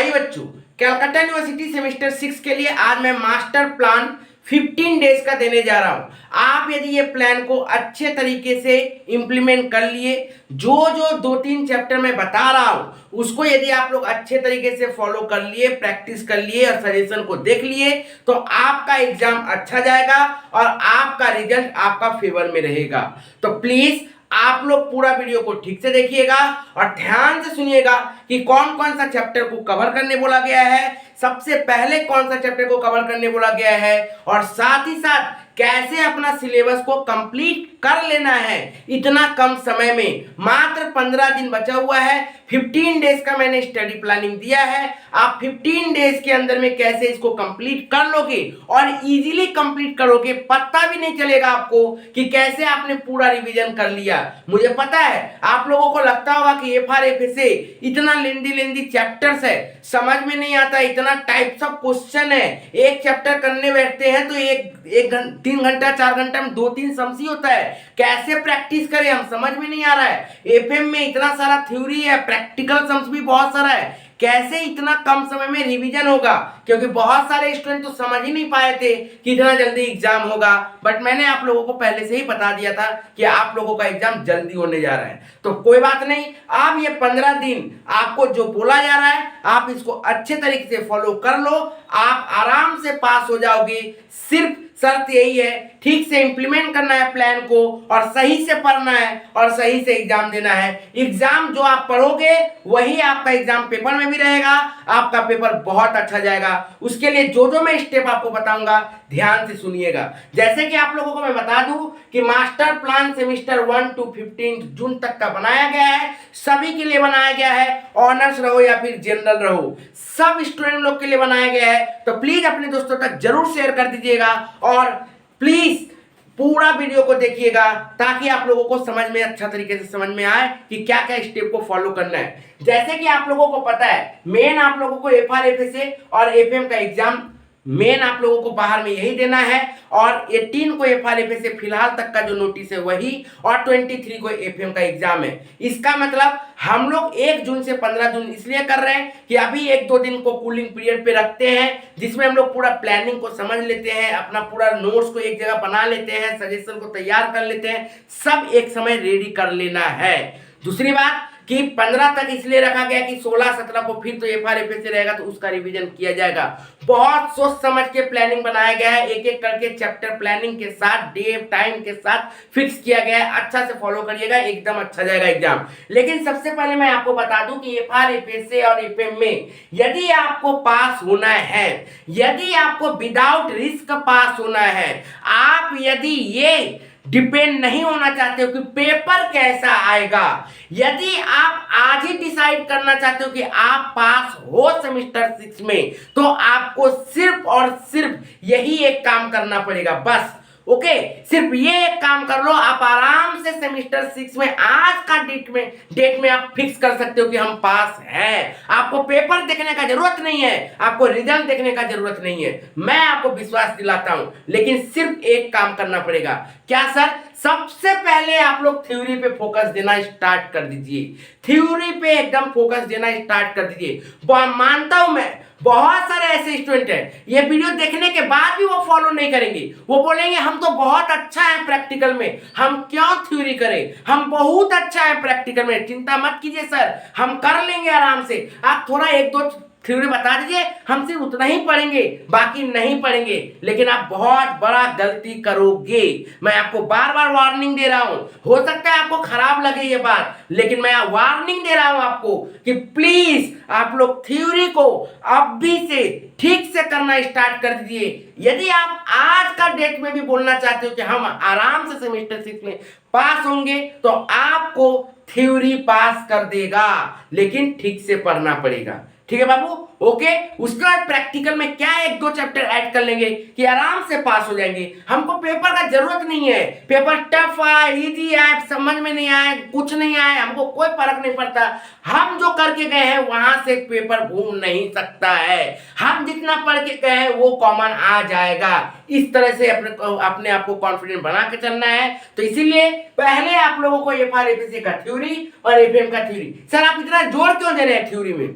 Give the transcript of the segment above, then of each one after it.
आइए बच्चों, Calcutta university semester 6 के लिए आज मैं मास्टर प्लान 15 डेज का देने जा रहा हूं। आप यदि ये प्लान को अच्छे तरीके से इंप्लीमेंट कर लिए, जो जो 2-3 चैप्टर मैं बता रहा हूं उसको यदि आप लोग अच्छे तरीके से फॉलो कर लिए, प्रैक्टिस कर लिए और सजेशन को देख लिए, तो आपका एग्जाम अच्छा जाएगा और आपका रिजल्ट आपका फेवर में रहेगा। तो प्लीज आप लोग पूरा वीडियो को ठीक से देखिएगा और ध्यान से सुनिएगा कि कौन कौन सा चैप्टर को कवर करने बोला गया है, सबसे पहले कौन सा चैप्टर को कवर करने बोला गया है और साथ ही साथ कैसे अपना सिलेबस को कंप्लीट कर लेना है इतना कम समय में। मात्र 15 दिन बचा हुआ है, 15 डेज का मैंने स्टडी प्लानिंग दिया है। आप 15 डेज के अंदर में कैसे इसको कंप्लीट कर लोगे और इजीली कंप्लीट करोगे, पता भी नहीं चलेगा आपको कि कैसे आपने पूरा रिवीजन कर लिया। मुझे पता है आप लोगों को लगता होगा कि FRFA इतना लेंदी चैप्टर्स है, समझ में नहीं आता, इतना टाइप्स ऑफ क्वेश्चन है, एक चैप्टर करने बैठते हैं तो एक 3 घंटा 4 घंटा में 2-3 सम्स ही होता है, कैसे प्रैक्टिस करें हम समझ में नहीं आ रहा है। FM में इतना सारा थ्योरी है, प्रैक्टिकल सम्स भी बहुत सारा है, कैसे इतना कम समय में रिवीजन होगा, क्योंकि बहुत सारे स्टूडेंट तो समझ ही नहीं पाए थे कि इतना जल्दी एग्जाम होगा। बट मैंने आप लोगों को पहले से ही बता दिया था कि आप लोगों का एग्जाम जल्दी होने जा रहा है। तो कोई बात नहीं, आप ये 15 दिन आपको जो बोला जा रहा है आप इसको अच्छे तरीके से फॉलो कर लो, आप आराम से पास हो जाओगे। सिर्फ शर्त यही है, ठीक से इंप्लीमेंट करना है प्लान को और सही से पढ़ना है और सही से एग्जाम देना है। एग्जाम जो आप पढ़ोगे वही आपका एग्जाम पेपर में भी रहेगा, आपका पेपर बहुत अच्छा जाएगा। उसके लिए जो जो मैं स्टेप आपको बताऊंगा ध्यान से सुनिएगा। जैसे कि आप लोगों को मैं बता दूं कि मास्टर प्लान सेमेस्टर 1 to 15 जून तक का बनाया गया है, सभी के लिए बनाया गया है, ऑनर्स रहो या फिर जनरल रहो, सब स्टूडेंट लोग के लिए बनाया गया है। तो प्लीज अपने दोस्तों तक जरूर शेयर कर दीजिएगा और प्लीज पूरा वीडियो को देखिएगा ताकि आप लोगों को समझ में अच्छा तरीके से समझ में आए कि क्या क्या स्टेप को फॉलो करना है। जैसे कि आप लोगों को पता है, मेन आप लोगों को FRFA और FM का एग्जाम मेन आप लोगों को बाहर में यही देना है और 18 को FRFA से फिलहाल तक का जो नोटिस है वही और 23 को FM का एग्जाम है। इसका मतलब हम लोग 1 जून से 15 जून इसलिए कर रहे हैं कि अभी 1-2 दिन को कूलिंग पीरियड पे रखते हैं, जिसमें हम लोग पूरा प्लानिंग को समझ लेते हैं, अपना पूरा नोट्स को एक जगह बना लेते हैं, सजेशन को तैयार कर लेते हैं, सब एक समय रेडी कर लेना है। दूसरी बात कि 15 तक इसलिए रखा गया कि 16-17 को फिर तो FRFA से रहेगा तो उसका रिवीजन किया जाएगा। बहुत सोच समझ के प्लानिंग बनाया गया है, एक एक करके चैप्टर प्लानिंग के साथ, डे टाइम के साथ फिक्स किया गया है। अच्छा से फॉलो करिएगा, एकदम अच्छा जाएगा एग्जाम। लेकिन सबसे पहले मैं आपको बता दूं कि FRFA से और FM में यदि आपको पास होना है, यदि आपको विदाउट रिस्क पास होना है, आप यदि ये डिपेंड नहीं होना चाहते हो कि पेपर कैसा आएगा, यदि आप आज ही डिसाइड करना चाहते हो कि आप पास हो सेमेस्टर 6 में, तो आपको सिर्फ और सिर्फ यही एक काम करना पड़ेगा बस। ओके, सिर्फ ये एक काम कर लो, आप आराम से सेमेस्टर 6 में आज का डेट में आप फिक्स कर सकते हो कि हम पास हैं। आपको पेपर देखने का जरूरत नहीं है, आपको रिजल्ट देखने का जरूरत नहीं है, मैं आपको विश्वास दिलाता हूं। लेकिन सिर्फ एक काम करना पड़ेगा। क्या सर? सबसे पहले आप लोग थ्योरी पे फोकस देना स्टार्ट कर दीजिए, थ्योरी पे एकदम फोकस देना स्टार्ट कर दीजिए। मानता हूं मैं बहुत सारे ऐसे स्टूडेंट हैं, ये वीडियो देखने के बाद भी वो फॉलो नहीं करेंगे, वो बोलेंगे हम तो बहुत अच्छा है प्रैक्टिकल में, हम क्यों थ्योरी करें, हम बहुत अच्छा है प्रैक्टिकल में। चिंता मत कीजिए सर, हम कर लेंगे आराम से। आप थोड़ा 1-2 थ्योरी बता दीजिए, हम सिर्फ उतना ही पढ़ेंगे, बाकी नहीं पढ़ेंगे। लेकिन आप बहुत बड़ा गलती करोगे, मैं आपको बार बार वार्निंग दे रहा हूं। हो सकता है आपको खराब लगे ये बात, लेकिन मैं वार्निंग दे रहा हूं आपको कि प्लीज आप लोग थ्योरी को अभी से ठीक से करना स्टार्ट कर दीजिए। यदि आप आज का डेट में भी बोलना चाहते हो कि हम आराम से सेमेस्टर 6 में पास होंगे, तो आपको थ्योरी पास कर देगा, लेकिन ठीक से पढ़ना पड़ेगा। ठीक है बाबू? ओके, उसके बाद प्रैक्टिकल में क्या 1-2 चैप्टर ऐड कर लेंगे कि आराम से पास हो जाएंगे। हमको पेपर का जरूरत नहीं है, पेपर टफ आए, इजी आए, समझ में नहीं आए, कुछ नहीं आए, हमको कोई फर्क नहीं पड़ता। हम जो करके गए हैं वहां से पेपर घूम नहीं सकता है, हम जितना पढ़ के गए हैं वो कॉमन आ जाएगा। इस तरह से अपने आप को कॉन्फिडेंट बना के चलना है। तो इसीलिए पहले आप लोगों को FRFA का थ्योरी और FM का थ्योरी। सर आप इतना जोर क्यों दे रहे हैं थ्योरी में?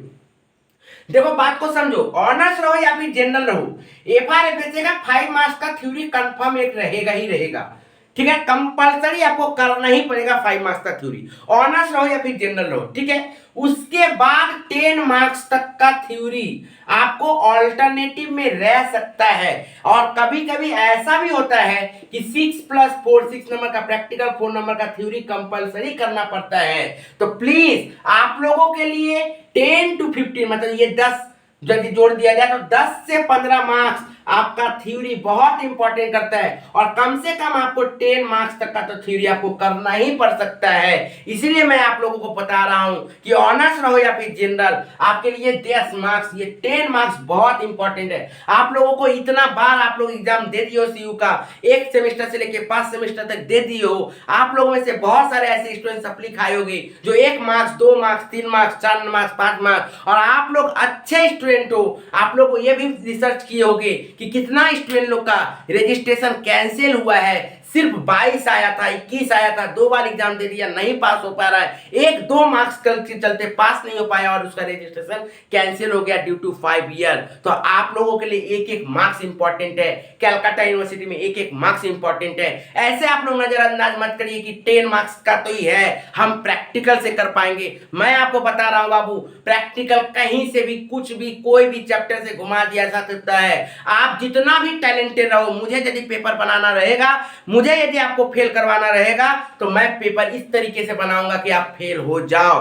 देखो बात को समझो, ऑनर्स रहो या फिर जनरल रहो, एफआरएफएसए का 5 मार्क्स का थ्योरी कंफर्म एक रहेगा ही रहेगा। ठीक है, कंपलसरी आपको करना ही पड़ेगा 5 मार्क्स का थ्योरी, ऑनर्स रहो या फिर जनरल रहो। ठीक है, उसके बाद 10 मार्क्स तक का थ्योरी आपको ऑल्टरनेटिव में रह सकता है। और कभी कभी ऐसा भी होता है कि 6+4 6 नंबर का प्रैक्टिकल, 4 नंबर का थ्योरी कंपलसरी करना पड़ता है। तो प्लीज आप लोगों के लिए 10 to 15 मतलब ये 10 यदि जोड़ दिया जाए तो 10 से 15 मार्क्स आपका थ्योरी बहुत इंपॉर्टेंट करता है। और कम से कम आपको 10 मार्क्स तक का तो थ्योरी आपको करना ही पड़ सकता है। इसलिए मैं आप लोगों को बता रहा हूं कि ऑनर्स रहो या फिर जनरल, आपके लिए 10 मार्क्स, ये 10 मार्क्स बहुत इंपॉर्टेंट है। आप लोगों को इतना बार आप लोग एग्जाम दे दिए हो सीयू का, 1 सेमेस्टर से लेके 5 सेमेस्टर तक दे दिए हो। आप लोगों में से बहुत सारे ऐसे स्टूडेंट सप्ली खाए होंगे जो 1 marks, 2 marks, 3 marks, 4 marks, 5 marks. और आप लोग अच्छे स्टूडेंट हो, आप लोग को ये भी रिसर्च किए होंगे कि कितना स्टूडेंट लोग का रजिस्ट्रेशन कैंसिल हुआ है। सिर्फ 22 आया था, 21 आया था, 2 बार एग्जाम दे दिया, नहीं पास हो पा रहा है, 1-2 मार्क्स के चलते पास नहीं हो पाया और उसका रजिस्ट्रेशन कैंसिल हो गया ड्यू टू 5 ईयर। तो आप लोगों के लिए 1-1 मार्क्स इंपॉर्टेंट है, कलकत्ता यूनिवर्सिटी में 1-1 मार्क्स इंपॉर्टेंट है। ऐसे आप लोग नजरअंदाज मत करिए कि 10 मार्क्स का तो ही है, हम प्रैक्टिकल से कर पाएंगे। मैं आपको बता रहा हूं बाबू, प्रैक्टिकल कहीं से भी कुछ भी कोई भी चैप्टर से घुमा दिया जा सकता है। आप जितना भी टैलेंटेड रहो, मुझे यदि पेपर बनाना रहेगा, मुझे यदि आपको फेल करवाना रहेगा, तो मैं पेपर इस तरीके से बनाऊंगा कि आप फेल हो जाओ।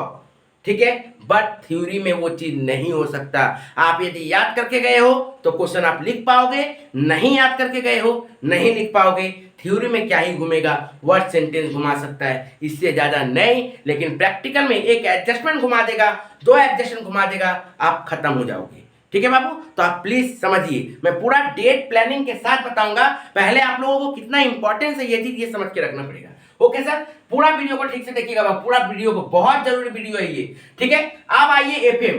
ठीक है, बट थ्योरी में वो चीज नहीं हो सकता। आप यदि याद करके गए हो तो क्वेश्चन आप लिख पाओगे, नहीं याद करके गए हो नहीं लिख पाओगे। थ्योरी में क्या ही घूमेगा, वर्ड सेंटेंस घुमा सकता है, इससे ज्यादा नहीं। लेकिन प्रैक्टिकल में एक एडजस्टमेंट घुमा देगा, 2 एडजस्टमेंट घुमा देगा, आप खत्म हो जाओगे। ठीक है बाबू, तो आप प्लीज समझिए, मैं पूरा डेट प्लानिंग के साथ बताऊंगा। पहले आप लोगों को कितना इंपॉर्टेंस है ये चीज ये समझ के रखना पड़ेगा। ओके सर, पूरा वीडियो को ठीक से देखिएगा बाबू, पूरा वीडियो को, बहुत जरूरी वीडियो है ये। ठीक है, अब आइए एफएम।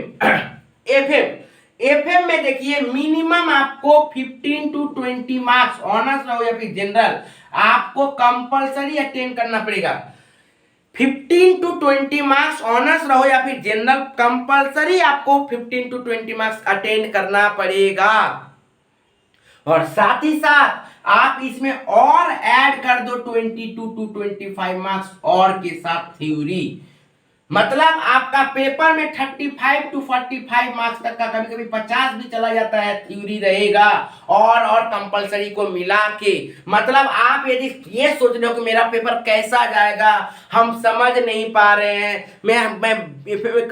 एफएम में देखिए मिनिमम आपको 15 to 20 मार्क्स, ऑनर्स रहो या फिर जनरल, आपको कंपलसरी अटेंड करना पड़ेगा। 15 to 20 मार्क्स, ऑनर्स रहो या फिर जनरल, कंपलसरी आपको 15 to 20 मार्क्स अटेंड करना पड़ेगा। और साथ ही साथ आप इसमें और ऐड कर दो 22 to 25 मार्क्स और के साथ थ्योरी। मतलब आपका पेपर में 35 to 45 मार्क्स तक का, कभी कभी 50 भी चला जाता है, थ्योरी रहेगा और कंपलसरी को मिला के। मतलब आप यदि ये सोच रहे हो कि मेरा पेपर कैसा जाएगा, हम समझ नहीं पा रहे हैं, मैं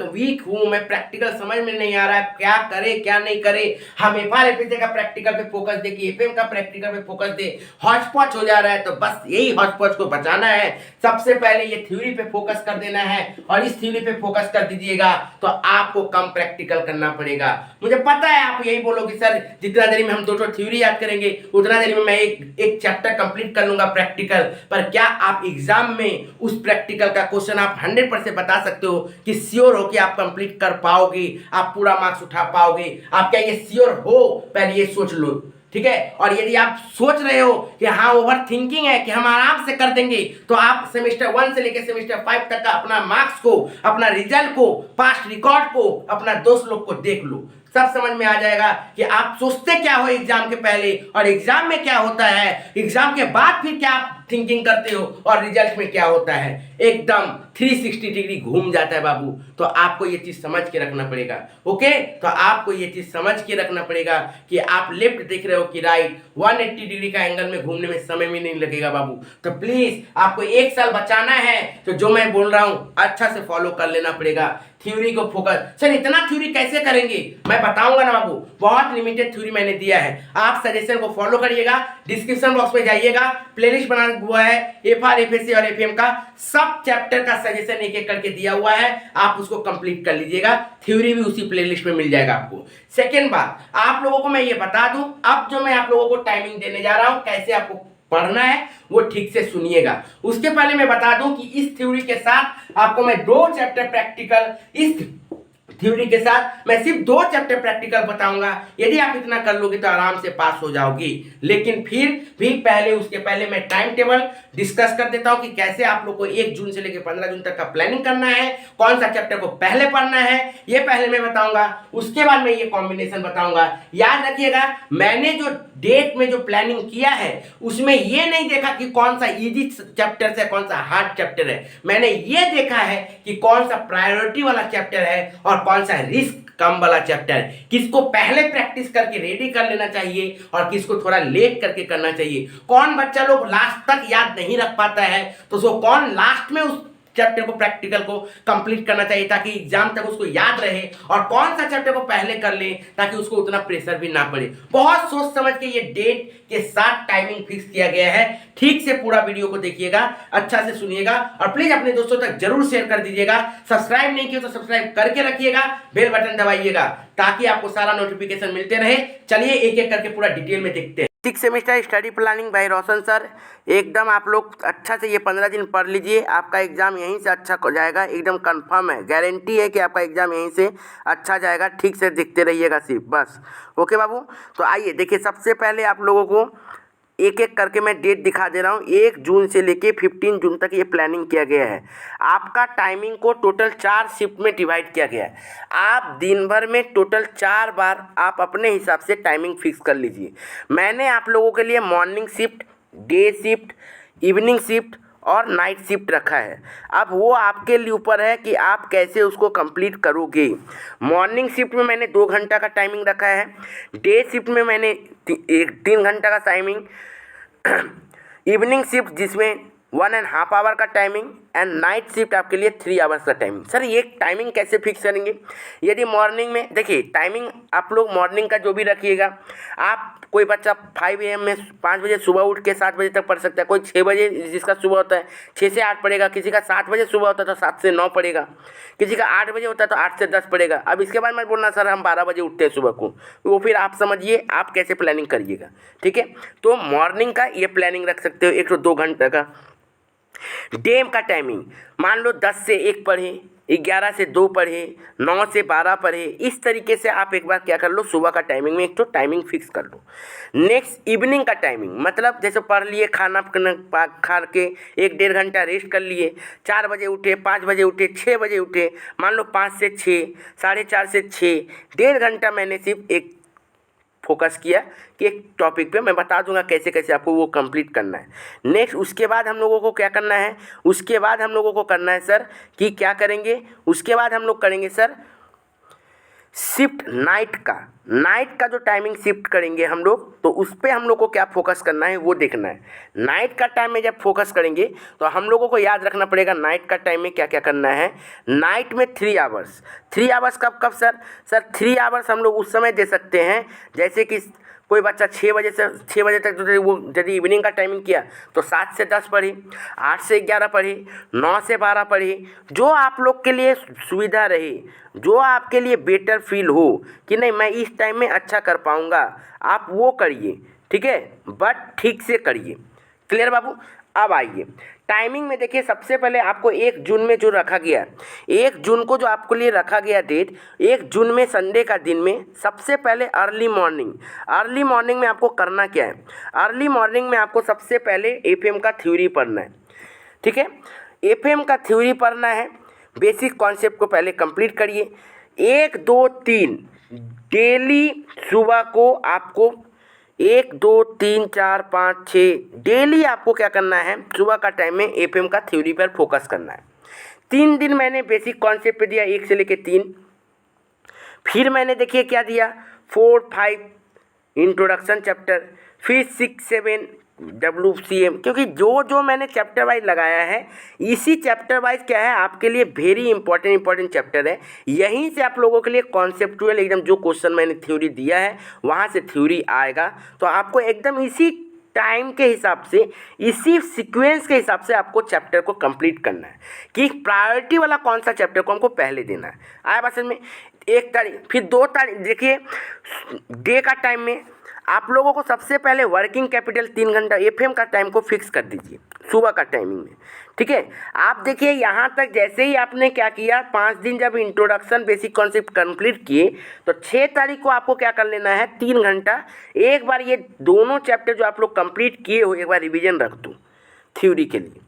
वीक हूं, मैं प्रैक्टिकल समझ में नहीं आ रहा है, क्या करे क्या नहीं करे, हम एफआरएफएसए का प्रैक्टिकल पे फोकस दे कि एफएम का प्रैक्टिकल पे फोकस दे, हॉचपॉच हो जा रहा है। तो बस यही हॉचपॉच को बचाना है। सबसे पहले ये थ्योरी पे फोकस कर देना है और इस थ्योरी पे फोकस कर दीजिएगा तो आपको कम प्रैक्टिकल करना पड़ेगा। मुझे पता है आप यही बोलोगे सर जितना देरी में हम 2 थ्योरी याद करेंगे उतना देरी में मैं एक चैप्टर कंप्लीट कर लूंगा प्रैक्टिकल। पर क्या आप एग्जाम में उस प्रैक्टिकल का क्वेश्चन आप 100% बता सकते हो कि श्योर हो कि आप कंप्लीट कर पाओगे, आप पूरा मार्क्स उठा पाओगे? आप क्या ये श्योर हो? पहले ये सोच लो। ठीक है, और यदि आप सोच रहे हो कि हाँ ओवर थिंकिंग है कि हम आराम से कर देंगे, तो आप सेमेस्टर 1 से लेकर सेमेस्टर 5 तक का अपना मार्क्स को, अपना रिजल्ट को, पास्ट रिकॉर्ड को, अपना दोस्त लोग को देख लो, सब समझ में आ जाएगा कि आप सोचते क्या हो एग्जाम के पहले और एग्जाम में क्या होता है, एग्जाम के बाद फिर क्या आप थिंकिंग करते हो और रिजल्ट में क्या होता है। एकदम 360 डिग्री घूम जाता है बाबू। तो आपको ये चीज समझ के रखना पड़ेगा। ओके, तो आपको ये चीज समझ के रखना पड़ेगा कि आप लेफ्ट देख रहे हो कि राइट, 180 डिग्री का एंगल में घूमने में समय भी नहीं लगेगा बाबू। तो प्लीज आपको 1 साल बचाना है तो जो मैं बोल रहा हूं अच्छा से फॉलो कर लेना पड़ेगा। थ्योरी को फोकस, सर इतना थ्योरी कैसे करेंगे? मैं बताऊंगा ना बाबू, बहुत लिमिटेड थ्योरी मैंने दिया है। आप सजेशन को फॉलो करिएगा, डिस्क्रिप्शन बॉक्स में जाइएगा, प्लेलिस्ट बना हुआ है एफआरएफएसए और एफएम का, सब चैप्टर का सजेशन एक एक करके दिया हुआ है, आप उसको कंप्लीट कर लीजिएगा। थ्योरी भी उसी प्लेलिस्ट में मिल जाएगा आपको। सेकेंड बात, आप लोगों को मैं ये बता दूं, अब जो मैं आप लोगों को टाइमिंग देने जा रहा हूं कैसे आपको पढ़ना है वो ठीक से सुनिएगा। उसके पहले मैं बता दूं कि इस थ्योरी के साथ आपको मैं 2 चैप्टर प्रैक्टिकल इस थ्योरी के साथ मैं सिर्फ 2 चैप्टर प्रैक्टिकल बताऊंगा। यदि आप इतना कर लोगे तो आराम से पास हो जाओगी। लेकिन फिर भी उसके पहले मैं टाइम टेबल डिस्कस कर देता हूं कि कैसे आप लोग को 1 जून से लेकर 15 जून तक का प्लानिंग करना है, कौन सा चैप्टर को पहले पढ़ना है ये पहले मैं बताऊंगा, उसके बाद मैं ये कॉम्बिनेशन बताऊंगा। याद रखिएगा, मैंने जो डेट में जो प्लानिंग किया है उसमें ये नहीं देखा कि कौन सा इजी चैप्टर है कौन सा हार्ड चैप्टर है, मैंने ये देखा है कि कौन सा प्रायोरिटी वाला चैप्टर है और कौन सा रिस्क कम वाला चैप्टर, किसको पहले प्रैक्टिस करके रेडी कर लेना चाहिए और किसको थोड़ा लेट करके करना चाहिए। कौन बच्चा लोग लास्ट तक याद नहीं रख पाता है तो उसको कौन लास्ट में उस चैप्टर को प्रैक्टिकल को कंप्लीट करना चाहिए ताकि एग्जाम तक उसको याद रहे, और कौन सा चैप्टर को पहले कर ले ताकि उसको उतना प्रेशर भी ना पड़े। बहुत सोच समझ के ये डेट के साथ टाइमिंग फिक्स किया गया है। ठीक से पूरा वीडियो को देखिएगा, अच्छा से सुनिएगा और प्लीज अपने दोस्तों तक जरूर शेयर कर दीजिएगा। सब्सक्राइब नहीं किया तो सब्सक्राइब करके रखिएगा, बेल बटन दबाइएगा ताकि आपको सारा नोटिफिकेशन मिलते रहे। चलिए एक एक करके पूरा डिटेल में देखते हैं। 6 सेमेस्टर स्टडी प्लानिंग बाय रोशन सर। एकदम आप लोग अच्छा से ये 15 दिन पढ़ लीजिए, आपका एग्जाम यहीं से अच्छा हो जाएगा, एकदम कंफर्म है, गारंटी है कि आपका एग्जाम यहीं से अच्छा जाएगा। ठीक से देखते रहिएगा सिर्फ बस। ओके बाबू, तो आइए देखिए, सबसे पहले आप लोगों को एक एक करके मैं डेट दिखा दे रहा हूँ। 1 जून से लेके 15 जून तक ये प्लानिंग किया गया है। आपका टाइमिंग को टोटल 4 शिफ्ट में डिवाइड किया गया है। आप दिन भर में टोटल 4 बार आप अपने हिसाब से टाइमिंग फिक्स कर लीजिए। मैंने आप लोगों के लिए morning shift, day shift, evening shift और नाइट शिफ्ट रखा है। अब वो आपके लिए ऊपर है कि आप कैसे उसको कंप्लीट करोगे। मॉर्निंग शिफ्ट में मैंने 2 घंटा का टाइमिंग रखा है, डे शिफ्ट में मैंने 3 घंटा का टाइमिंग, इवनिंग शिफ्ट जिसमें 1.5 आवर का टाइमिंग एंड नाइट शिफ्ट आपके लिए 3 आवर्स का टाइमिंग। सर ये टाइमिंग कैसे फिक्स करेंगे? यदि मॉर्निंग में देखिए, टाइमिंग आप लोग मॉर्निंग का जो भी रखिएगा, आप कोई बच्चा 5 AM में 5 बजे सुबह उठ के 7 बजे तक पढ़ सकता है, कोई 6 बजे जिसका सुबह होता है 6 से 8 पढ़ेगा, किसी का 7 बजे सुबह होता है तो 7 से 9 पढ़ेगा, किसी का 8 बजे होता है तो 8 से 10 पढ़ेगा। अब इसके बाद मत बोलना सर हम 12 बजे उठते हैं सुबह को, वो फिर आप समझिए आप कैसे प्लानिंग करिएगा। ठीक है, तो मॉर्निंग का ये प्लानिंग रख सकते हो 1 से 2 घंटे का। डे का टाइमिंग मान लो 10 से 1 पढ़े, 11 से 2 पढ़े, 9 से 12 पढ़े, इस तरीके से आप एक बार क्या कर लो, सुबह का टाइमिंग में एक तो टाइमिंग फिक्स कर लो। नेक्स्ट इवनिंग का टाइमिंग, मतलब जैसे पढ़ लिए, खाना खा के 1-1.5 घंटा रेस्ट कर लिए, 4 बजे उठे, 5 बजे उठे, 6 बजे उठे, मान लो 5 से 6, 4:30 से 6, 1.5 घंटा मैंने सिर्फ एक फोकस किया कि एक टॉपिक पे मैं बता दूंगा कैसे कैसे आपको वो कंप्लीट करना है। नेक्स्ट उसके बाद हम लोगों को क्या करना है, उसके बाद हम लोगों को करना है सर कि क्या करेंगे, उसके बाद हम लोग करेंगे सर शिफ्ट नाइट का जो टाइमिंग शिफ्ट करेंगे हम लोग, तो उस पर हम लोग को क्या फोकस करना है वो देखना है। नाइट का टाइम में जब फोकस करेंगे तो हम लोगों को याद रखना पड़ेगा नाइट का टाइम में क्या क्या करना है। नाइट में 3 आवर्स, 3 आवर्स कब सर 3 आवर्स हम लोग उस समय दे सकते हैं जैसे कि कोई बच्चा 6 बजे तक तो वो यदि इवनिंग का टाइमिंग किया तो 7 से 10 पढ़े, 8 से 11 पढ़े, 9 से 12 पढ़े, जो आप लोग के लिए सुविधा रहे, जो आपके लिए बेटर फील हो कि नहीं मैं इस टाइम में अच्छा कर पाऊँगा, आप वो करिए। ठीक है, बट ठीक से करिए। क्लियर बाबू? अब आइए टाइमिंग में देखिए, सबसे पहले आपको 1 जून में जो रखा गया, 1 जून को जो आपके लिए रखा गया डेट, 1 जून में संडे का दिन में सबसे पहले अर्ली मॉर्निंग में आपको करना क्या है। अर्ली मॉर्निंग में आपको सबसे पहले FM का थ्योरी पढ़ना है। ठीक है, FM का थ्योरी पढ़ना है। बेसिक कॉन्सेप्ट को पहले कंप्लीट करिए। 1, 2, 3 डेली सुबह को आपको 1, 2, 3, 4, 5, 6 डेली आपको क्या करना है, सुबह का टाइम में FM का थ्योरी पर फोकस करना है। 3 दिन मैंने बेसिक कॉन्सेप्ट पे दिया 1 से लेके 3, फिर मैंने देखिए क्या दिया 4, 5 इंट्रोडक्शन चैप्टर, फिर 6, 7 WCM, क्योंकि जो मैंने चैप्टर वाइज लगाया है इसी चैप्टर वाइज क्या है आपके लिए वेरी इंपॉर्टेंट चैप्टर है। यहीं से आप लोगों के लिए कॉन्सेप्चुअल एकदम जो क्वेश्चन मैंने थ्योरी दिया है वहाँ से थ्योरी आएगा। तो आपको एकदम इसी टाइम के हिसाब से, इसी सीक्वेंस के हिसाब से आपको चैप्टर को कंप्लीट करना है कि प्रायोरिटी वाला कौन सा चैप्टर को हमको पहले देना है। आया बात समझ में? 1 तारीख, फिर 2 तारीख देखिए डे का टाइम में आप लोगों को सबसे पहले वर्किंग कैपिटल 3 घंटा FM का टाइम को फिक्स कर दीजिए सुबह का टाइमिंग में। ठीक है। आप देखिए यहाँ तक जैसे ही आपने क्या किया, 5 दिन जब इंट्रोडक्शन बेसिक कॉन्सेप्ट कंप्लीट किए तो 6 तारीख को आपको क्या कर लेना है, 3 घंटा एक बार ये दोनों चैप्टर जो आप लोग कंप्लीट किए हो एक बार रिवीजन रख दूँ थ्योरी के लिए,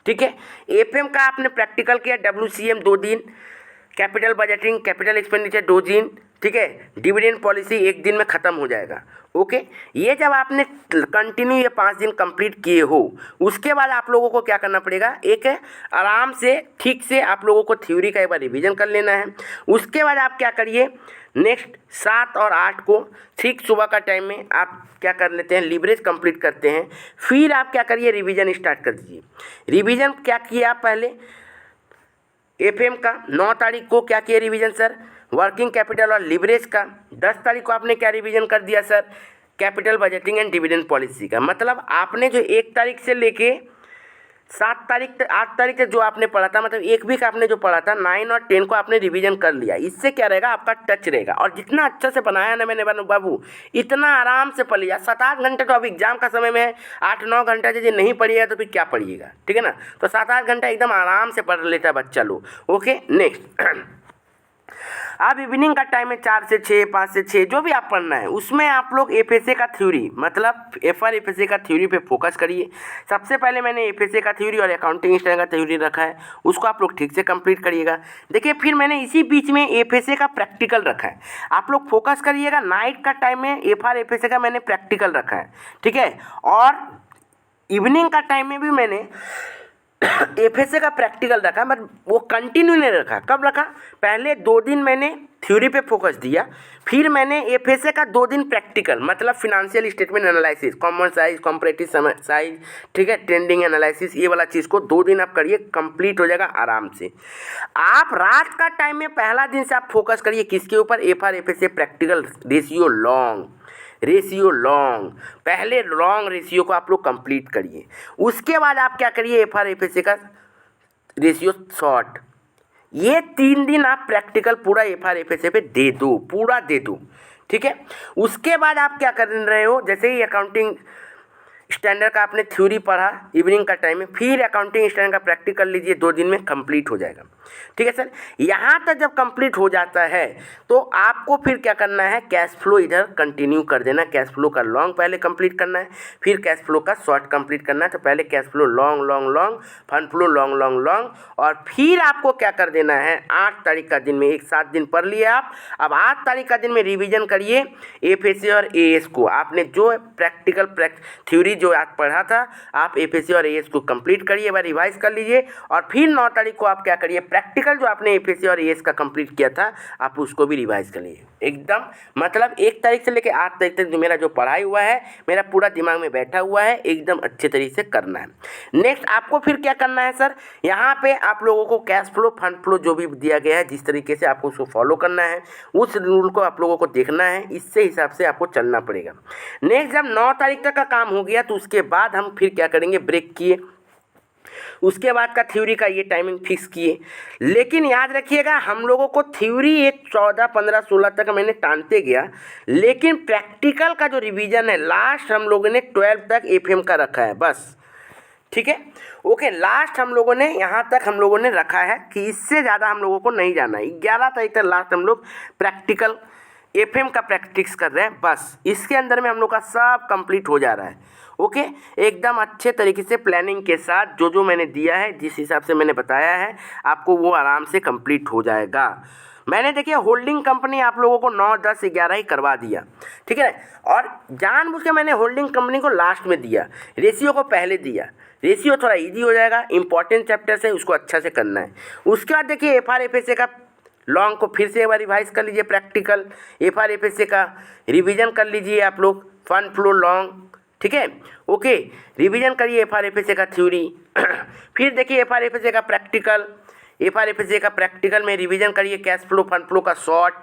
ठीक है। एफएम का आपने प्रैक्टिकल किया, डब्ल्यूसीएम 2 दिन, कैपिटल बजटिंग कैपिटल एक्सपेंडिचर 2 दिन, ठीक है। डिविडेंड पॉलिसी 1 दिन में ख़त्म हो जाएगा, ओके। ये जब आपने कंटिन्यू ये 5 दिन कंप्लीट किए हो उसके बाद आप लोगों को क्या करना पड़ेगा, एक आराम से ठीक से आप लोगों को थ्योरी का एक बार रिवीजन कर लेना है। उसके बाद आप क्या करिए, नेक्स्ट 7 और 8 को ठीक सुबह का टाइम में आप क्या कर लेते हैं, लीवरेज कंप्लीट करते हैं। फिर आप क्या करिए, रिवीजन स्टार्ट कर दीजिए। रिवीजन क्या किया आप पहले, एफएम का 9 तारीख को क्या किया रिवीजन सर, वर्किंग कैपिटल और लीवरेज का। 10 तारीख को आपने क्या रिवीजन कर दिया sir, capital budgeting and dividend policy का। मतलब आपने जो 1 तारीख से लेके 7 तारीख तक 8 तारीख तक जो आपने पढ़ा था, मतलब एक वीक आपने जो पढ़ा था 9 और 10 को आपने रिवीजन कर लिया। इससे क्या रहेगा, आपका टच रहेगा। और जितना अच्छा से बनाया ना मैंने बाबू, इतना आराम से पढ़ लिया। 7-8 घंटे तो अब एग्जाम का समय में है, 8-9 घंटा यदि नहीं पढ़िएगा तो फिर क्या पढ़िएगा, ठीक है ना। तो 7-8 घंटा एकदम आराम से पढ़ लेता है बच्चा लोग, ओके। नेक्स्ट अब इवनिंग का टाइम है 4 से 6, 5 से 6 जो भी आप पढ़ना है उसमें आप लोग एफएसए का थ्योरी, मतलब एफआर एफएसए का थ्योरी पे फोकस करिए। सबसे पहले मैंने एफएसए का थ्योरी और अकाउंटिंग स्टैंडर्ड का थ्योरी रखा है, उसको आप लोग ठीक से कंप्लीट करिएगा। देखिए फिर मैंने इसी बीच में एफएसए का प्रैक्टिकल रखा है, आप लोग फोकस करिएगा। नाइट का टाइम में एफआर एफएसए का मैंने प्रैक्टिकल रखा है, ठीक है। और इवनिंग का टाइम में भी मैंने एफएसए का प्रैक्टिकल रखा, बट वो कंटिन्यू नहीं रखा। कब रखा, पहले 2 दिन मैंने थ्योरी पे फोकस दिया, फिर मैंने एफएसए का 2 दिन प्रैक्टिकल, मतलब financial statement analysis, common size, comparative size, ठीक है, ट्रेंडिंग एनालिसिस, ये वाला चीज़ को 2 दिन आप करिए, कंप्लीट हो जाएगा आराम से। आप रात का टाइम में पहला दिन से आप फोकस करिए किसके ऊपर, FR FSA practical ratio long, पहले लॉन्ग रेशियो को आप लोग कंप्लीट करिए। उसके बाद आप क्या करिए, एफआर एफएसए का रेशियो शॉर्ट। ये 3 दिन आप प्रैक्टिकल पूरा एफआर एफएसए पे दे दो, पूरा दे दो, ठीक है। उसके बाद आप क्या कर रहे हो, जैसे ही अकाउंटिंग स्टैंडर्ड का आपने थ्योरी पढ़ा इवनिंग का टाइम में, फिर अकाउंटिंग स्टैंडर्ड का प्रैक्टिकल कर लीजिए, 2 दिन में कंप्लीट हो जाएगा, ठीक है सर। यहाँ तक जब कंप्लीट हो जाता है तो आपको फिर क्या करना है, कैश फ्लो इधर कंटिन्यू कर देना। कैश फ्लो का लॉन्ग पहले कंप्लीट करना है, फिर कैश फ्लो का शॉर्ट कंप्लीट करना है। तो पहले cash flow long, fund flow long, और फिर आपको क्या कर देना है, 8 तारीख का दिन में, एक 7 दिन पढ़ लिए आप। अब 8 तारीख का दिन में रिविजन करिए एफएसए और एएस को। आपने जो प्रैक्टिकल थ्योरी जो आज पढ़ा था, आप एफएसए और एएस को कंप्लीट करिए, एक बार रिवाइज कर लीजिए। और फिर 9 तारीख को आप क्या करिए, प्रैक्टिकल जो आपने एफएसए और एएस का कंप्लीट किया था आप उसको भी रिवाइज कर लीजिए एकदम। मतलब 1 तारीख से लेकर 8 तारीख तक जो मेरा जो पढ़ाई हुआ है, मेरा पूरा दिमाग में बैठा हुआ है, एकदम अच्छे तरीके से करना है। नेक्स्ट आपको फिर क्या करना है सर, यहाँ पे आप लोगों को कैश फ्लो, फंड फ्लो जो भी दिया गया है, जिस तरीके से आपको उसको फॉलो करना है, उस रूल को आप लोगों को देखना है, इससे हिसाब से आपको चलना पड़ेगा। नेक्स्ट जब 9 तारीख तक का काम हो गया तो उसके बाद हम फिर क्या करेंगे, ब्रेक किए, उसके बाद का थ्योरी का ये टाइमिंग फिक्स किए। लेकिन याद रखिएगा हम लोगों को थ्योरी एक 14, 15, 16 तक मैंने टानते गया, लेकिन प्रैक्टिकल का जो रिवीजन है लास्ट हम लोगों ने 12 तक एफएम का रखा है बस, ठीक है, ओके। लास्ट हम लोगों ने यहाँ तक हम लोगों ने रखा है कि इससे ज़्यादा हम लोगों को नहीं जाना है। 11 तारीख तक लास्ट हम लोग प्रैक्टिकल एफएम का प्रैक्टिस कर रहे हैं बस। इसके अंदर में हम लोग का सब कंप्लीट हो जा रहा है, ओके। एकदम अच्छे तरीके से प्लानिंग के साथ जो मैंने दिया है, जिस हिसाब से मैंने बताया है आपको, वो आराम से कंप्लीट हो जाएगा। मैंने देखिए होल्डिंग कंपनी आप लोगों को 9, 10, 11 ही करवा दिया, ठीक है। और जानबूझ के मैंने होल्डिंग कंपनी को लास्ट में दिया, रेशियो को पहले दिया। रेशियो थोड़ा इजी हो जाएगा, इंपॉर्टेंट चैप्टर से उसको अच्छा से करना है। उसके बाद देखिए एफआर एफएसए का लॉन्ग को फिर से एक बार रिवाइज कर लीजिए, प्रैक्टिकल एफआर एफएसए का रिवीजन कर लीजिए आप लोग, फंड फ्लो लॉन्ग, ठीक है, ओके। रिवीजन करिए एफआर एफएसए का थ्योरी फिर देखिए एफआर एफएसए का प्रैक्टिकल, FRFSA का प्रैक्टिकल में रिवीजन करिए, कैश फ्लो फंड फ्लो का शॉर्ट।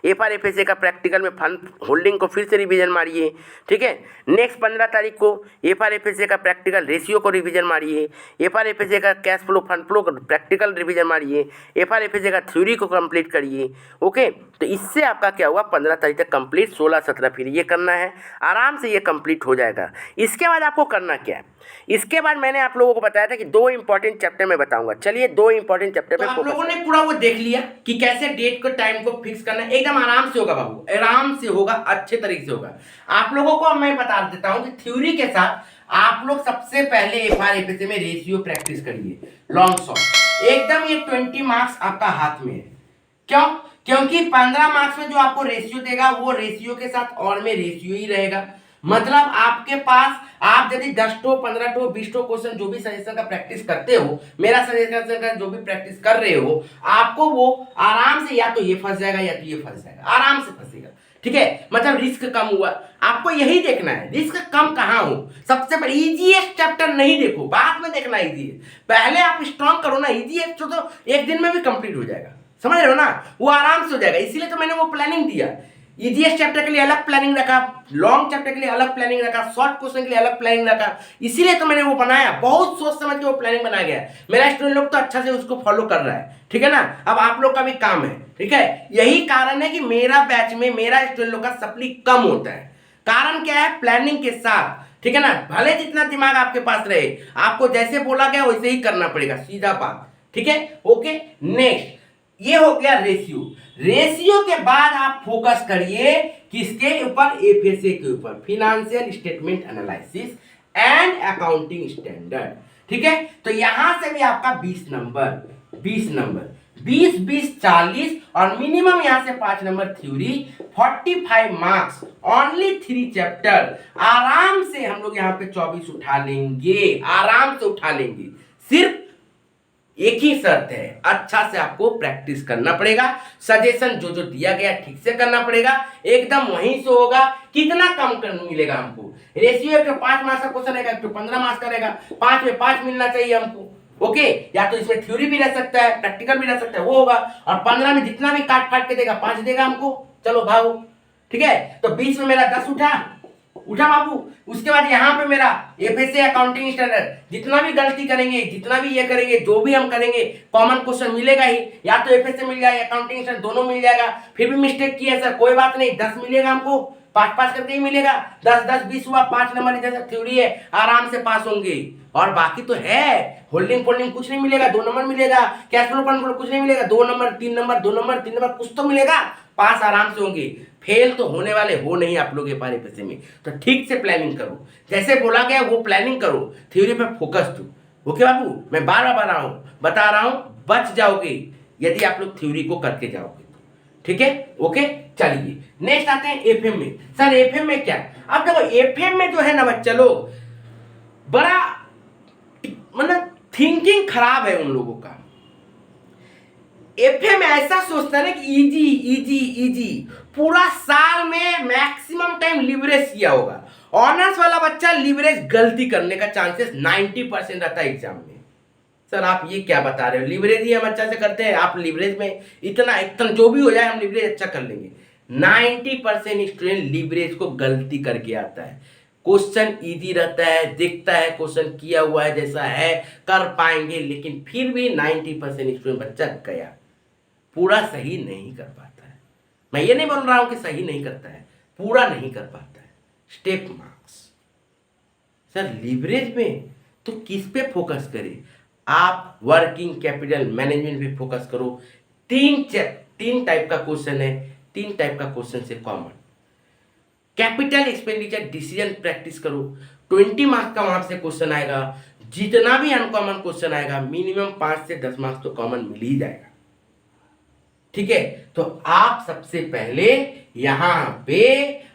FRFSA का प्रैक्टिकल में फंड होल्डिंग को फिर से रिवीजन मारिए, ठीक है। नेक्स्ट 15 तारीख को FRFSA का प्रैक्टिकल रेशियो को रिवीजन मारिए, FRFSA का कैश फ्लो फंड फ्लो का प्रैक्टिकल रिवीजन मारिए, FRFSA का थ्योरी को कंप्लीट करिए, ओके। तो इससे आपका क्या हुआ, 15 तारीख तक कंप्लीट, 16-17 फिर ये करना है, आराम से ये कंप्लीट हो जाएगा। इसके बाद आपको करना क्या है, इसके बाद मैंने आप लोगों को बताया था कि 2 इंपॉर्टेंट चैप्टर में बताऊंगा। चलिए 2 इंपॉर्टेंट चैप्टर में आप लोगों ने पूरा वो देख लिया कि कैसे डेट को टाइम को फिक्स करना है। एकदम आराम से होगा बाबू, आराम से होगा, अच्छे तरीके से होगा। आप लोगों को मैं बता देता हूं कि थ्योरी के साथ आप लोग सबसे पहले FRFSA में रेशियो प्रैक्टिस करिए, लॉन्ग शॉर्ट, एकदम ये 20 मार्क्स आपका हाथ में है। क्यों? क्योंकि 15 मार्क्स में जो आपको रेशियो देगा वो रेशियो के साथ और में रेशियो ही रहेगा। मतलब आपके पास आप यदि 10 टो 15 टो 20 टो क्वेश्चन जो भी सजेशन का प्रैक्टिस करते हो, मेरा सजेशन का जो भी प्रैक्टिस कर रहे हो, आपको वो आराम से या तो ये फंस जाएगा या तो ये फंस जाएगा, आराम से फंसेगा, ठीक है। मतलब रिस्क कम हुआ, आपको यही देखना है रिस्क कम कहाँ हो। सबसे पहले इजीएस्ट चैप्टर नहीं देखो, बाद में देखना इजी है, पहले आप स्ट्रॉन्ग करो ना। इजीएस्ट तो एक दिन में भी कंप्लीट हो जाएगा, समझ रहे हो ना, वो आराम से हो जाएगा। इसीलिए तो मैंने वो प्लानिंग दिया, इजीएस्ट चैप्टर के लिए अलग प्लानिंग रखा, लॉन्ग चैप्टर के लिए अलग प्लानिंग रखा, शॉर्ट क्वेश्चन के लिए अलग प्लानिंग रखा। इसीलिए तो मैंने वो बनाया, बहुत सोच समझ के वो प्लानिंग बनाया गया है। मेरा स्टूडेंट लोग तो अच्छा से उसको फॉलो कर रहा है, ठीक है ना। अब आप लोग का भी काम है, ठीक है। यही कारण है कि मेरा बैच में मेरा स्टूडेंट लोग का सप्ली कम होता है। कारण क्या है, प्लानिंग के साथ, ठीक है ना। भले जितना दिमाग आपके पास रहे, आपको जैसे बोला गया वैसे ही करना पड़ेगा, सीधा बात, ठीक है, ओके। नेक्स्ट ये हो गया रेशियो। रेशियो के बाद आप फोकस करिए किसके ऊपर, FSA के ऊपर, financial statement analysis and accounting standard, ठीक है। तो यहां से भी आपका 20 नंबर 20 40 और मिनिमम यहां से 5 number theory, 45 marks, only 3 chapter. आराम से हम लोग यहां पे 24 उठा लेंगे, आराम से उठा लेंगे। सिर्फ एक ही शर्त है, अच्छा से आपको प्रैक्टिस करना पड़ेगा, सजेशन जो जो दिया गया ठीक से करना पड़ेगा, एकदम वहीं से होगा। कितना कम कर मिलेगा हमको, रेशियो एक तो 5 मार्क्स का क्वेश्चन रहेगा, एक तो 15 मार्क्स का रहेगा, 5 में 5 मिलना चाहिए हमको, ओके। या तो इसमें थ्योरी भी रह सकता है, प्रैक्टिकल भी रह सकता है, वो होगा। और 15 में जितना भी काट फाट के देगा 5 देगा हमको, चलो भागो, ठीक है। तो 20 में मेरा 10 उठा बाबू। उसके बाद यहाँ पे मेरा FSA अकाउंटिंग स्टैंडर्ड, जितना भी गलती करेंगे, जितना भी ये करेंगे, जो भी हम करेंगे, कॉमन क्वेश्चन मिलेगा ही, या तो FSA मिल जाएगा, अकाउंटिंग स्टैंडर्ड दोनों मिल जाएगा। फिर भी मिस्टेक किया सर, कोई बात नहीं, 10 मिलेगा हमको, 5 करके ही मिलेगा, 10 हुआ, 5 नंबर जैसा थ्योरी है, आराम से पास होंगे। और बाकी तो है, होल्डिंग फोल्डिंग कुछ नहीं मिलेगा, 2 नंबर मिलेगा, कैश फ्लो फंड फ्लो कुछ नहीं मिलेगा, 2 नंबर 3 नंबर 2 नंबर 3 नंबर कुछ तो मिलेगा, पास आराम से होंगे। फेल तो होने वाले हो नहीं आप लोग FRFSA में। तो ठीक से प्लानिंग करो, जैसे बोला गया वो प्लानिंग करो, थ्योरी पे फोकस दो, ओके बाबू। मैं बार बार बता रहा हूं, बच जाओगे यदि आप लोग थ्योरी को करके जाओगे, ठीक है, ओके। चलिए नेक्स्ट आते हैं FM में। सर FM में क्या, अब देखो FM में जो है ना बच्चा लोग, बड़ा मतलब थिंकिंग खराब है उन लोगों का। FM ऐसा सोचता है ना कि इजी इजी इजी, पूरा साल में मैक्सिमम टाइम लिवरेज किया होगा। ऑनर्स वाला बच्चा लिवरेज गलती करने का चांसेस 90% रहता है एग्जाम में। सर आप ये क्या बता रहे हो, लिवरेज ही हम अच्छा से करते हैं, आप लिवरेज में इतना जो भी हो जाए हम लिवरेज अच्छा कर लेंगे। 90% स्टूडेंट लिवरेज को गलती करके आता है। क्वेश्चन इजी रहता है, दिखता है क्वेश्चन किया हुआ है जैसा है, कर पाएंगे, लेकिन फिर भी 90% स्टूडेंट बच्चा गया, पूरा सही नहीं कर पाता है। मैं ये नहीं बोल रहा हूं कि सही नहीं करता है, पूरा नहीं कर पाता है। स्टेप मार्क्स, सर लिवरेज में तो किस पे फोकस करें, आप वर्किंग कैपिटल मैनेजमेंट पे फोकस करो। 3 टाइप का क्वेश्चन है, 3 टाइप का क्वेश्चन से common. Capital expenditure decision practice करो, 20 मार्क्स का वहां से क्वेश्चन आएगा। जितना भी अनकॉमन क्वेश्चन आएगा मिनिमम 5 से 10 मार्क्स तो कॉमन मिल ही जाएगा, ठीक है। तो आप सबसे पहले यहां पे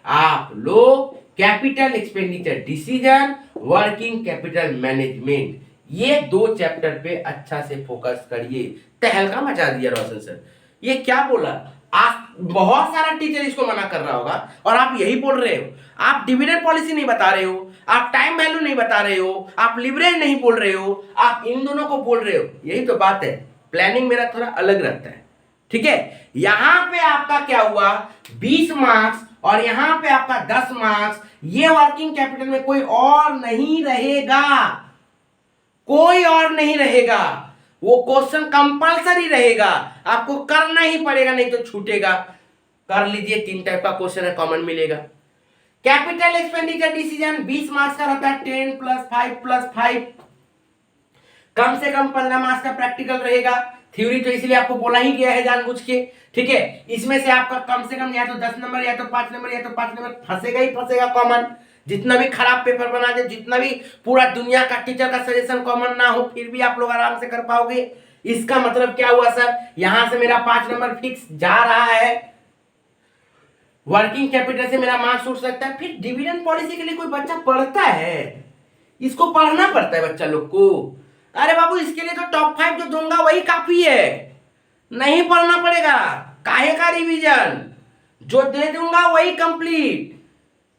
आप लोग capital expenditure decision, working capital management, ये 2 चैप्टर पे अच्छा से फोकस करिए। तहलका मचा दिया रोशन सर, ये क्या बोला, आप बहुत सारा टीचर इसको मना कर रहा होगा और आप यही बोल रहे हो। आप डिविडेंड पॉलिसी नहीं बता रहे हो, आप टाइम वैल्यू नहीं बता रहे हो, आप लिवरेज नहीं बोल रहे हो, आप इन दोनों को बोल रहे हो, यही तो बात है। प्लानिंग मेरा थोड़ा अलग रहता है, ठीक है। यहां पे आपका क्या हुआ, 20 मार्क्स और यहां पे आपका 10 मार्क्स। ये वर्किंग कैपिटल में कोई और नहीं रहेगा, कोई और नहीं रहेगा, वो क्वेश्चन कंपलसरी रहेगा, आपको करना ही पड़ेगा, नहीं तो छूटेगा। कर लीजिए, 3 टाइप का क्वेश्चन है, कॉमन मिलेगा। कैपिटल एक्सपेंडिचर डिसीजन 20 मार्क्स का रहता है, 10 + 5 कम से कम 15 मार्क्स का प्रैक्टिकल रहेगा। थ्योरी तो इसलिए आपको बोला ही गया है जानबूझ के, ठीक है। इसमें से आपका कम से कम या तो 10 नंबर या तो 5 नंबर या तो 5 नंबर फंसेगा ही फंसेगा कॉमन। जितना भी खराब पेपर बना दे, जितना भी पूरा दुनिया का टीचर का सजेशन कॉमन ना हो, फिर भी आप लोग आराम से कर पाओगे। इसका मतलब क्या हुआ सर, यहां से मेरा 5 नंबर फिक्स जा रहा है, वर्किंग कैपिटल से मेरा मार्क्स उठ सकता है। फिर डिविडेंड पॉलिसी के लिए कोई बच्चा पढ़ता है, इसको पढ़ना पड़ता है बच्चा लोग को। अरे बाबू, इसके लिए तो टॉप 5 जो दूंगा वही काफी है, नहीं पढ़ना पड़ेगा, काहे का रिवीजन, जो दे दूंगा वही कंप्लीट,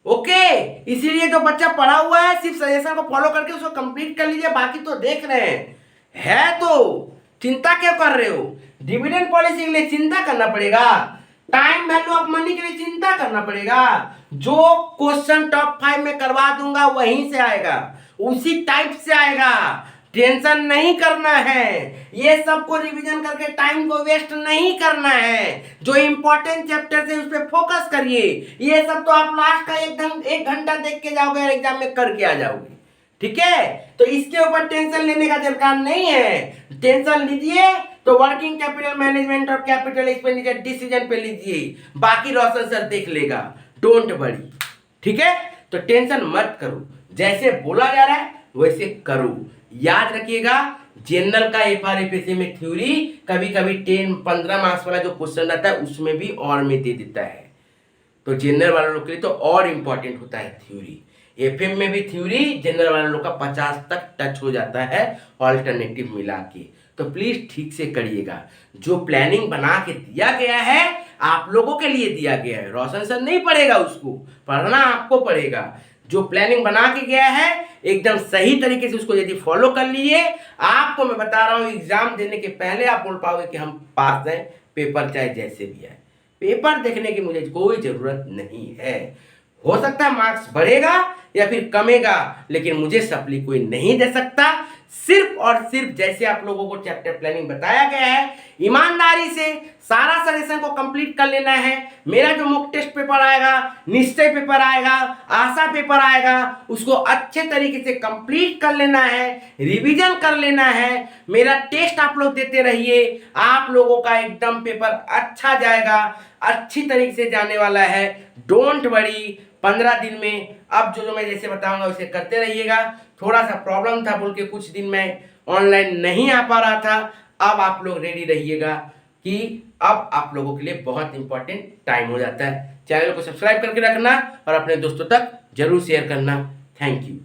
ओके। इसीलिए जो बच्चा पढ़ा हुआ है सिर्फ सजेशन को फॉलो करके उसको कंप्लीट कर लीजिए, बाकी तो देख रहे हैं है तो चिंता क्यों कर रहे हो। डिविडेंड पॉलिसी के लिए चिंता करना पड़ेगा, टाइम वैल्यू ऑफ मनी के लिए चिंता करना पड़ेगा। जो क्वेश्चन टॉप 5 में करवा दूंगा वहीं से आएगा, उसी टाइप से आएगा, टेंशन नहीं करना है। ये सबको रिवीजन करके टाइम को वेस्ट नहीं करना है, जो इंपॉर्टेंट चैप्टर है उस पर फोकस करिए। ये सब तो आप लास्ट का 1 घंटा देख के जाओगे और एग्जाम में करके आ जाओगे, ठीक है। तो इसके ऊपर टेंशन लेने का दरकार नहीं है। टेंशन लीजिए तो वर्किंग कैपिटल मैनेजमेंट और कैपिटल एक्सपेंडिचर डिसीजन पे लीजिए, बाकी रोशन सर देख लेगा, डोंट वरी, ठीक है। तो टेंशन मत करो, जैसे बोला जा रहा है वैसे करो। याद रखिएगा, जनरल का FRFSA में थ्योरी कभी कभी 10-15 मार्क्स वाला जो क्वेश्चन रहता है उसमें भी और में दे देता है, तो जनरल वाले लोग के लिए तो और इंपॉर्टेंट होता है थ्योरी। FM में भी थ्योरी जनरल वाले लोग का 50 तक टच हो जाता है ऑल्टरनेटिव मिला के। तो प्लीज ठीक से करिएगा, जो प्लानिंग बना के दिया गया है आप लोगों के लिए दिया गया है, रोशन सर नहीं पढ़ेगा, उसको पढ़ना आपको पड़ेगा। जो प्लानिंग बना के गया है एकदम सही तरीके से उसको यदि फॉलो कर लिए, आपको मैं बता रहा हूं एग्जाम देने के पहले आप बोल पाओगे कि हम पास हैं, पेपर चाहे जैसे भी है। पेपर देखने की मुझे कोई जरूरत नहीं है, हो सकता है मार्क्स बढ़ेगा या फिर कमेगा, लेकिन मुझे सप्ली कोई नहीं दे सकता। सिर्फ और सिर्फ जैसे आप लोगों को चैप्टर प्लानिंग बताया गया है, ईमानदारी से सारा सजेशन को कंप्लीट कर लेना है। मेरा जो मॉक टेस्ट पेपर आएगा, निश्चय पेपर आएगा, आशा पेपर आएगा, उसको अच्छे तरीके से कंप्लीट कर लेना है, रिवीजन कर लेना है। मेरा टेस्ट आप लोग देते रहिए, आप लोगों का एकदम पेपर अच्छा जाएगा, अच्छी तरीके से जाने वाला है, डोंट वरी। 15 दिन में अब जो मैं जैसे बताऊंगा उसे करते रहिएगा। थोड़ा सा प्रॉब्लम था बोल के कुछ दिन में ऑनलाइन नहीं आ पा रहा था, अब आप लोग रेडी रहिएगा कि अब आप लोगों के लिए बहुत इंपॉर्टेंट टाइम हो जाता है। चैनल को सब्सक्राइब करके रखना और अपने दोस्तों तक जरूर शेयर करना। Thank you.